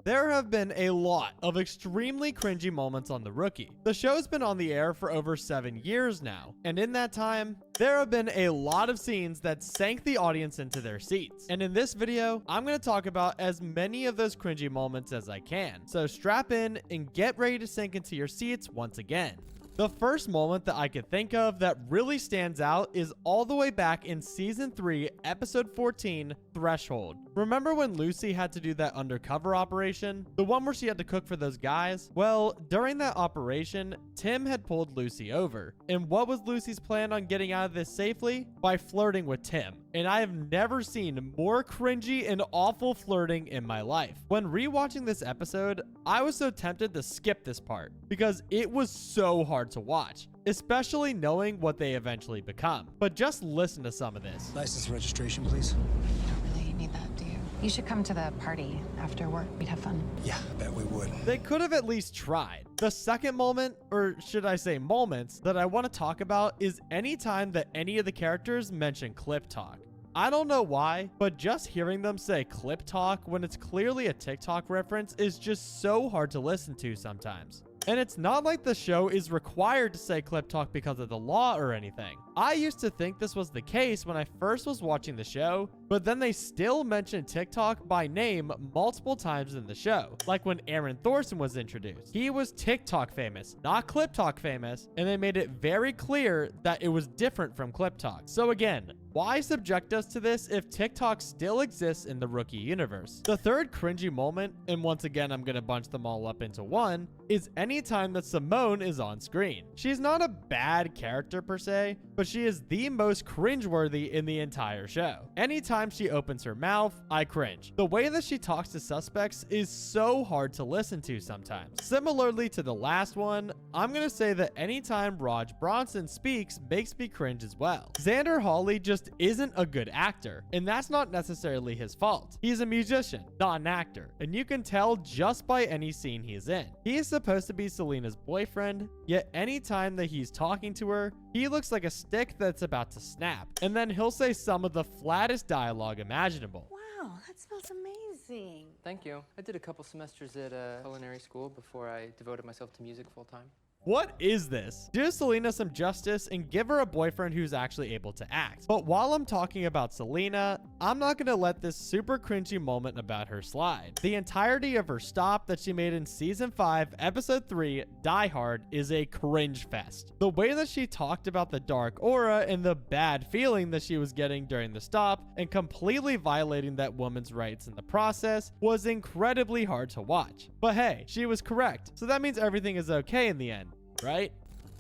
There have been a lot of extremely cringy moments on The Rookie. The show's been on the air for over 7 years now, and in that time, there have been a lot of scenes that sank the audience into their seats. And in this video, I'm going to talk about as many of those cringy moments as I can. So strap in and get ready to sink into your seats once again. The first moment that I could think of that really stands out is all the way back in Season 3, Episode 14, Threshold. Remember when Lucy had to do that undercover operation? The one where she had to cook for those guys? Well, during that operation, Tim had pulled Lucy over. And what was Lucy's plan on getting out of this safely? By flirting with Tim. And I have never seen more cringy and awful flirting in my life. When rewatching this episode, I was so tempted to skip this part because it was so hard to watch, especially knowing what they eventually become. But just listen to some of this. License and registration, please. You don't really need that, do you? You should come to the party after work. We'd have fun. Yeah, I bet we would. They could have at least tried. The second moment, or should I say moments, that I want to talk about is any time that any of the characters mention clip talk. I don't know why, but just hearing them say clip talk when it's clearly a TikTok reference is just so hard to listen to sometimes. And it's not like the show is required to say clip talk because of the law or anything. I used to think this was the case when I first was watching the show, but then they still mentioned TikTok by name multiple times in the show. Like when Aaron Thorson was introduced. He was TikTok famous, not clip talk famous, and they made it very clear that it was different from clip talk. So again, why subject us to this if TikTok still exists in the Rookie universe? The third cringy moment, and once again I'm gonna bunch them all up into one, is anytime that Simone is on screen. She's not a bad character per se, but she is the most cringe-worthy in the entire show. Anytime she opens her mouth, I cringe. The way that she talks to suspects is so hard to listen to sometimes. Similarly to the last one, I'm gonna say that anytime Raj Bronson speaks makes me cringe as well. Xander Hawley just isn't a good actor, and that's not necessarily his fault. He's a musician, not an actor, and you can tell just by any scene he's in. He is supposed to be Selena's boyfriend, yet anytime that he's talking to her, he looks like a stick that's about to snap, and then he'll say some of the flattest dialogue imaginable. Wow, that smells amazing. Thank you. I did a couple semesters at culinary school before I devoted myself to music full time. What is this? Do Selena some justice and give her a boyfriend who's actually able to act. But while I'm talking about Selena, I'm not gonna let this super cringy moment about her slide. The entirety of her stop that she made in Season 5, Episode 3, Die Hard, is a cringe fest. The way that she talked about the dark aura and the bad feeling that she was getting during the stop and completely violating that woman's rights in the process was incredibly hard to watch. But hey, she was correct, so that means everything is okay in the end, right?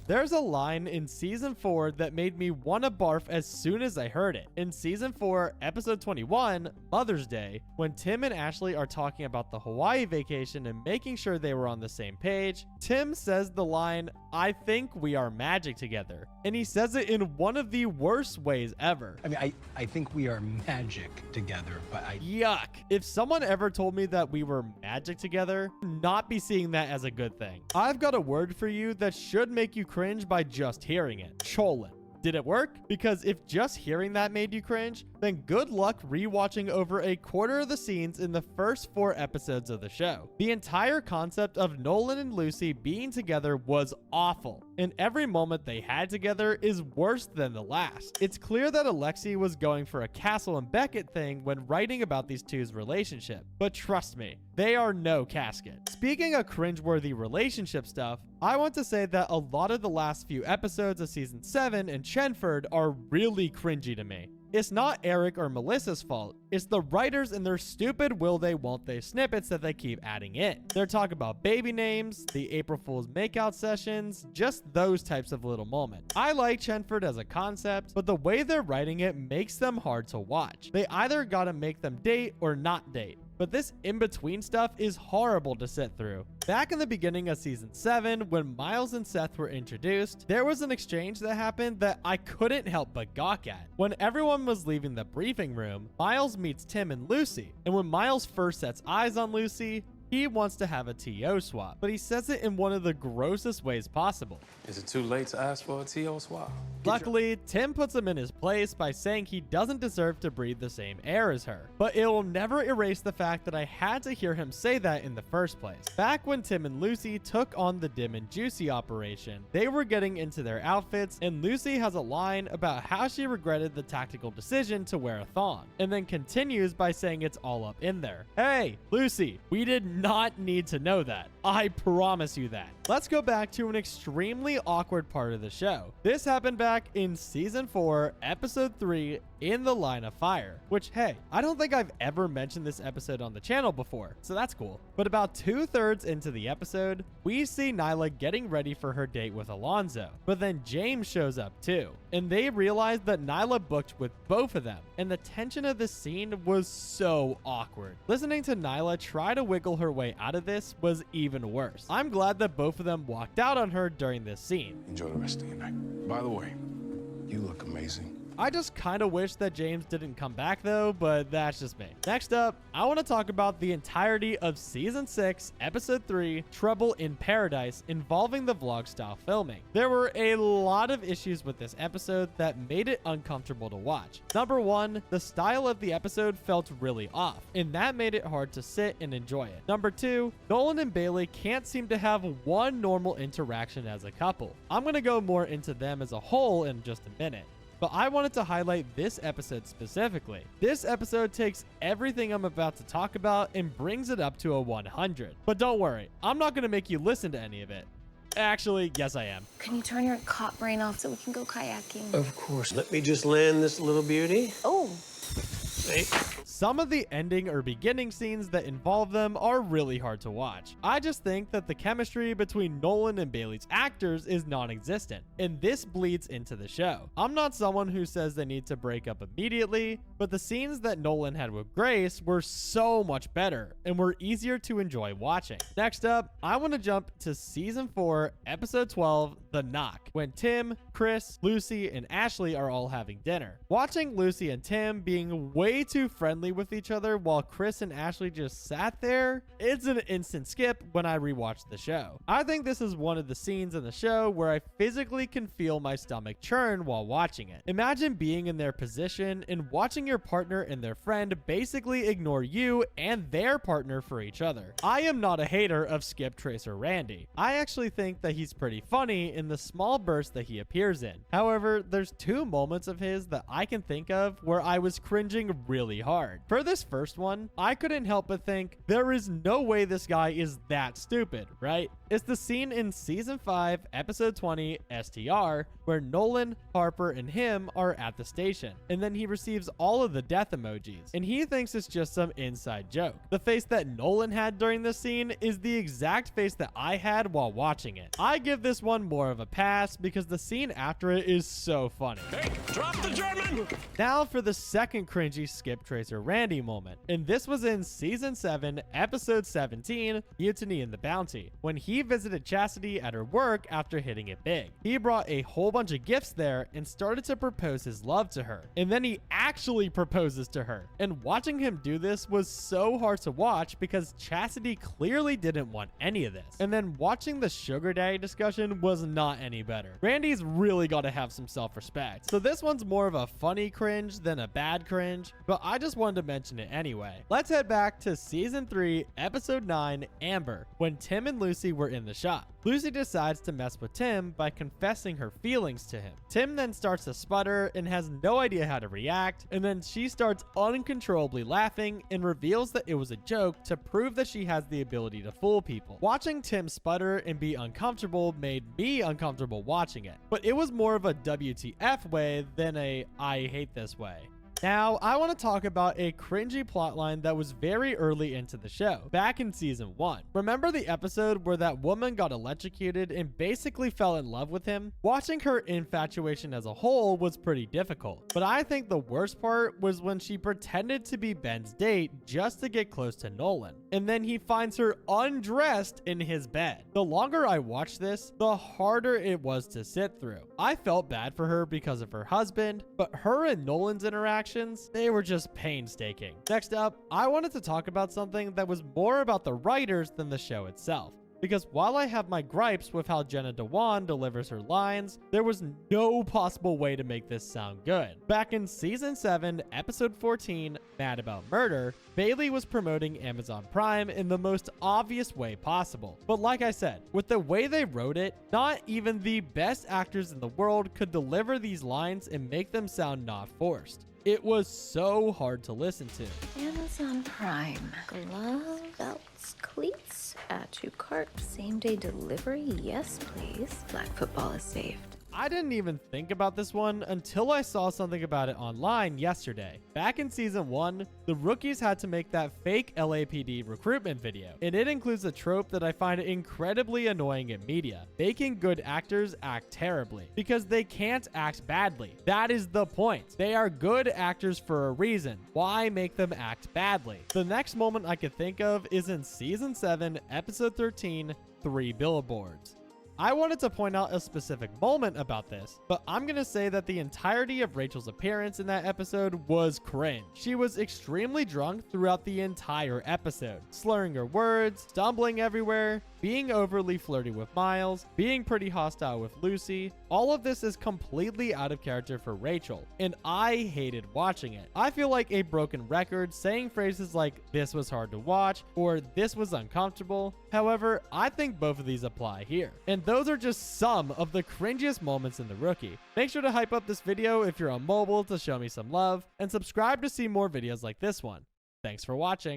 There's a line in Season 4 that made me want to barf as soon as I heard it. In Season 4, Episode 21, Mother's Day, when Tim and Ashley are talking about the Hawaii vacation and making sure they were on the same page, Tim says the line, "I think we are magic together." And he says it in one of the worst ways ever. I mean, I think we are magic together, but Yuck. If someone ever told me that we were magic together, not be seeing that as a good thing. I've got a word for you that should make you cringe by just hearing it. Cholin. Did it work? Because if just hearing that made you cringe, then good luck rewatching over a quarter of the scenes in the first 4 episodes of the show. The entire concept of Nolan and Lucy being together was awful, and every moment they had together is worse than the last. It's clear that Alexi was going for a Castle and Beckett thing when writing about these two's relationship, but trust me, they are no casket. Speaking of cringeworthy relationship stuff, I want to say that a lot of the last few episodes of Season 7 and Chenford are really cringy to me. It's not Eric or Melissa's fault. It's the writers and their stupid will they won't they snippets that they keep adding in. They're talking about baby names, the April Fool's makeout sessions, just those types of little moments. I like Chenford as a concept, but the way they're writing it makes them hard to watch. They either gotta make them date or not date. But this in-between stuff is horrible to sit through. Back in the beginning of Season 7, when Miles and Seth were introduced, there was an exchange that happened that I couldn't help but gawk at. When everyone was leaving the briefing room, Miles meets Tim and Lucy, and when Miles first sets eyes on Lucy, he wants to have a TO swap, but he says it in one of the grossest ways possible. Is it too late to ask for a TO swap? Luckily, Tim puts him in his place by saying he doesn't deserve to breathe the same air as her, but it will never erase the fact that I had to hear him say that in the first place. Back when Tim and Lucy took on the Dim and Juicy operation, they were getting into their outfits, and Lucy has a line about how she regretted the tactical decision to wear a thong, and then continues by saying it's all up in there. Hey, Lucy, we did not need to know that. I promise you that. Let's go back to an extremely awkward part of the show. This happened back in season 4, episode 3, In the Line of Fire, which, hey, I don't think I've ever mentioned this episode on the channel before, so that's cool. But about 2/3 into the episode, we see Nyla getting ready for her date with Alonzo, but then James shows up too, and they realize that Nyla booked with both of them, and the tension of this scene was so awkward. Listening to Nyla try to wiggle her way out of this was even worse. I'm glad that both of them walked out on her during this scene. Enjoy the rest of your night. By the way, you look amazing. I just kind of wish that James didn't come back though, but that's just me. Next up, I want to talk about the entirety of season 6, episode 3, Trouble in Paradise, involving the vlog style filming. There were a lot of issues with this episode that made it uncomfortable to watch. Number 1, the style of the episode felt really off, and that made it hard to sit and enjoy it. Number 2, Nolan and Bailey can't seem to have one normal interaction as a couple. I'm going to go more into them as a whole in just a minute, but I wanted to highlight this episode specifically. This episode takes everything I'm about to talk about and brings it up to a 100. But don't worry, I'm not going to make you listen to any of it. Actually, yes I am. Can you turn your cop brain off so we can go kayaking? Of course. Let me just land this little beauty. Oh. Hey. Some of the ending or beginning scenes that involve them are really hard to watch. I just think that the chemistry between Nolan and Bailey's actors is non-existent, and this bleeds into the show. I'm not someone who says they need to break up immediately, but the scenes that Nolan had with Grace were so much better and were easier to enjoy watching. Next up, I want to jump to season 4, episode 12, The Knock, when Tim, Chris, Lucy, and Ashley are all having dinner. Watching Lucy and Tim being way too friendly with each other while Chris and Ashley just sat there, it's an instant skip when I rewatch the show. I think this is one of the scenes in the show where I physically can feel my stomach churn while watching it. Imagine being in their position and watching your partner and their friend basically ignore you and their partner for each other. I am not a hater of Skip Tracer Randy. I actually think that he's pretty funny in the small bursts that he appears in. However, there's 2 moments of his that I can think of where I was cringing really hard. For this first one, I couldn't help but think, there is no way this guy is that stupid, right? It's the scene in season 5, episode 20, STR, where Nolan, Harper, and him are at the station, and then he receives all of the death emojis, and he thinks it's just some inside joke. The face that Nolan had during this scene is the exact face that I had while watching it. I give this one more of a pass because the scene after it is so funny. Hey, drop the German! Now for the second cringy Skip Tracer Randy moment, and this was in season 7, episode 17, Mutiny in the Bounty, when he visited Chastity at her work after hitting it big. He brought a whole bunch of gifts there and started to propose his love to her, and then he actually proposes to her. And watching him do this was so hard to watch because Chastity clearly didn't want any of this. And then watching the sugar daddy discussion was not any better. Randy's really got to have some self-respect. So this one's more of a funny cringe than a bad cringe, but I just wanted to mention it anyway. Let's head back to season 3, episode 9, Amber, when Tim and Lucy were in the shop. Lucy decides to mess with Tim by confessing her feelings to him. Tim then starts to sputter and has no idea how to react, and then she starts uncontrollably laughing and reveals that it was a joke to prove that she has the ability to fool people. Watching Tim sputter and be uncomfortable made me uncomfortable watching it, but it was more of a WTF way than a I hate this way. Now, I want to talk about a cringy plotline that was very early into the show, back in season 1. Remember the episode where that woman got electrocuted and basically fell in love with him? Watching her infatuation as a whole was pretty difficult, but I think the worst part was when she pretended to be Ben's date just to get close to Nolan, and then he finds her undressed in his bed. The longer I watched this, the harder it was to sit through. I felt bad for her because of her husband, but her and Nolan's interaction transitions, they were just painstaking. Next up, I wanted to talk about something that was more about the writers than the show itself. Because while I have my gripes with how Jenna Dewan delivers her lines, there was no possible way to make this sound good. Back in season 7, episode 14, Mad About Murder, Bailey was promoting Amazon Prime in the most obvious way possible. But like I said, with the way they wrote it, not even the best actors in the world could deliver these lines and make them sound not forced. It was so hard to listen to. Amazon Prime. Glove, belts, cleats, add to cart, same day delivery, yes please. Flag football is saved. I didn't even think about this one until I saw something about it online yesterday. Back in season 1, the rookies had to make that fake LAPD recruitment video, and it includes a trope that I find incredibly annoying in media: making good actors act terribly, because they can't act badly. That is the point. They are good actors for a reason. Why make them act badly? The next moment I could think of is in season 7, episode 13, 3 Billboards. I wanted to point out a specific moment about this, but I'm gonna say that the entirety of Rachel's appearance in that episode was cringe. She was extremely drunk throughout the entire episode, slurring her words, stumbling everywhere, being overly flirty with Miles, being pretty hostile with Lucy. All of this is completely out of character for Rachel, and I hated watching it. I feel like a broken record saying phrases like "this was hard to watch" or "this was uncomfortable." However, I think both of these apply here. And those are just some of the cringiest moments in The Rookie. Make sure to hype up this video if you're on mobile to show me some love, and subscribe to see more videos like this one. Thanks for watching.